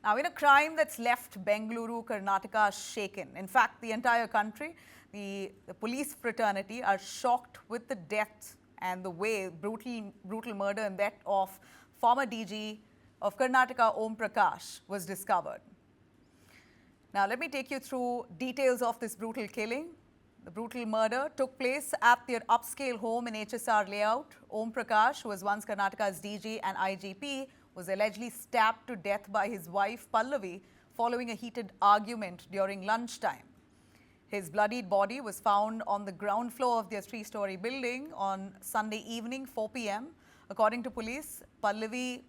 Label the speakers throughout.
Speaker 1: Now, in a crime that's left Bengaluru, Karnataka shaken, in fact, the entire country, the police fraternity are shocked with the death and the way brutal murder and death of former DG of Karnataka, Om Prakash, was discovered. Now, let me take you through details of this brutal killing. The brutal murder took place at their upscale home in HSR layout. Om Prakash, who was once Karnataka's DG and IGP, was allegedly stabbed to death by his wife Pallavi following a heated argument during lunchtime. His bloodied body was found on the ground floor of their three-story building on Sunday evening, 4 p.m. According to police, Pallavi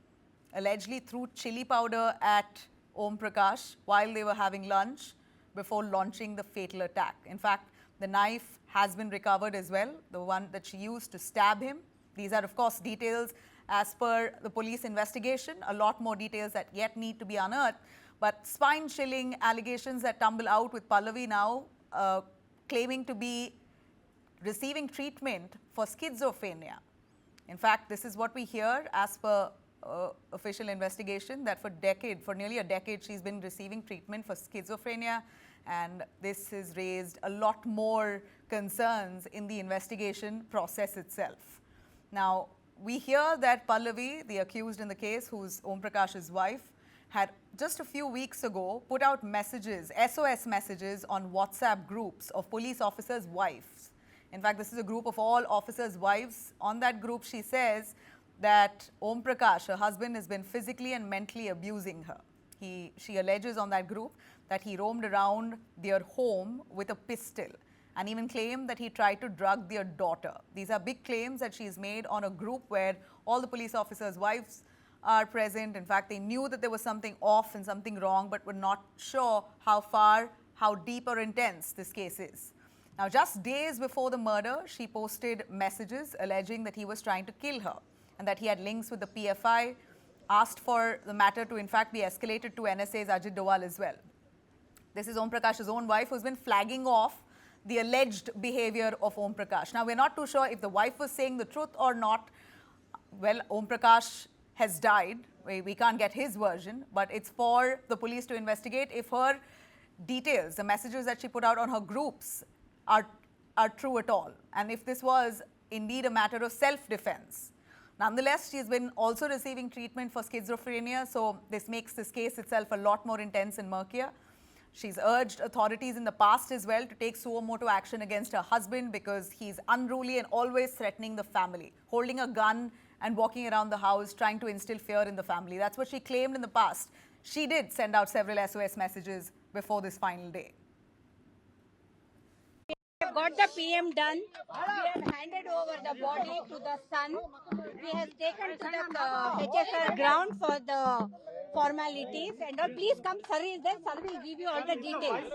Speaker 1: allegedly threw chili powder at Om Prakash while they were having lunch before launching the fatal attack. In fact, the knife has been recovered as well, the one that she used to stab him. These are, of course, details as per the police investigation. A lot more details that yet need to be unearthed. But spine-chilling allegations that tumble out with Pallavi now claiming to be receiving treatment for schizophrenia. In fact, this is what we hear as per official investigation, that for nearly a decade, she's been receiving treatment for schizophrenia. And this has raised a lot more concerns in the investigation process itself. Now, we hear that Pallavi, the accused in the case, who's Om Prakash's wife, had just a few weeks ago put out messages, SOS messages on WhatsApp groups of police officers' wives. In fact, this is a group of all officers' wives. On that group, she says that Om Prakash, her husband, has been physically and mentally abusing her. She alleges on that group that he roamed around their home with a pistol and even claimed that he tried to drug their daughter. These are big claims that she's made on a group where all the police officers' wives are present. In fact, they knew that there was something off and something wrong, but were not sure how far, how deep or intense this case is. Now, just days before the murder, she posted messages alleging that he was trying to kill her and that he had links with the PFI, asked for the matter to in fact be escalated to NSA's Ajit Doval as well. This is Om Prakash's own wife who's been flagging off the alleged behavior of Om Prakash. Now, we're not too sure if the wife was saying the truth or not. Well, Om Prakash has died. We can't get his version, but it's for the police to investigate if her details, the messages that she put out on her groups are true at all, and if this was indeed a matter of self-defense. Nonetheless, she's been also receiving treatment for schizophrenia, so this makes this case itself a lot more intense and murkier. She's urged authorities in the past as well to take suo motu action against her husband because he's unruly and always threatening the family, holding a gun and walking around the house trying to instill fear in the family. That's what she claimed in the past. She did send out several SOS messages before this final day.
Speaker 2: We have got the PM done. We have handed over the body to the son. We have taken to the HSR ground for the formalities. And please come, sir is there. Sir will give you all the details.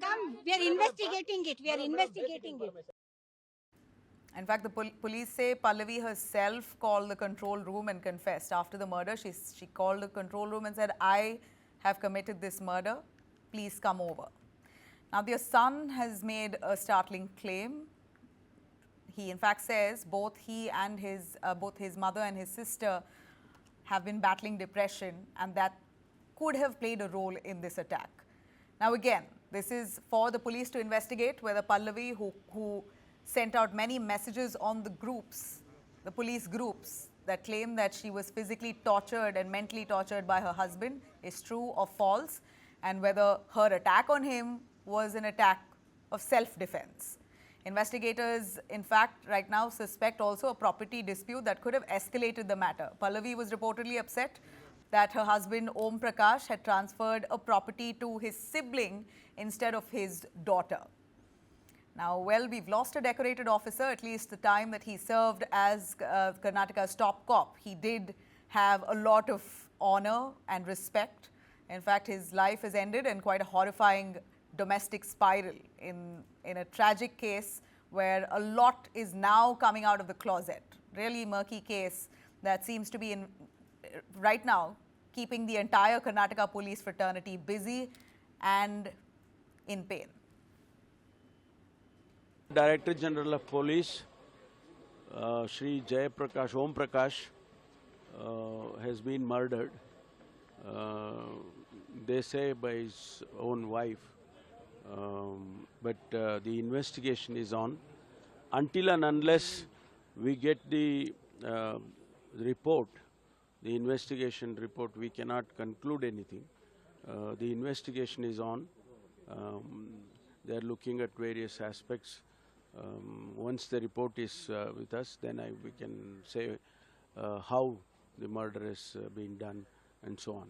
Speaker 2: Come, we are investigating it. We are investigating it.
Speaker 1: In fact, the police say Pallavi herself called the control room and confessed. After the murder, she called the control room and said, "I have committed this murder. Please come over." Now, their son has made a startling claim. He, in fact, says both his mother and his sister have been battling depression, and that could have played a role in this attack. Now, again, this is for the police to investigate whether Pallavi, who sent out many messages on the groups, the police groups that claim that she was physically tortured and mentally tortured by her husband, is true or false, and whether her attack on him was an attack of self-defense. Investigators, in fact, right now suspect also a property dispute that could have escalated the matter. Pallavi was reportedly upset that her husband, Om Prakash, had transferred a property to his sibling instead of his daughter. Now, well, we've lost a decorated officer, at least the time that he served as Karnataka's top cop. He did have a lot of honor and respect. In fact, his life has ended in quite a horrifying domestic spiral in a tragic case where a lot is now coming out of the closet. Really murky case that seems to be right now keeping the entire Karnataka police fraternity busy and in pain.
Speaker 3: Director General of Police, Shri Jai Prakash, Om Prakash, has been murdered. They say by his own wife, but the investigation is on. Until and unless we get the report, the investigation report, we cannot conclude anything. The investigation is on. They are looking at various aspects. Once the report is with us, then we can say how the murder is being done and so on.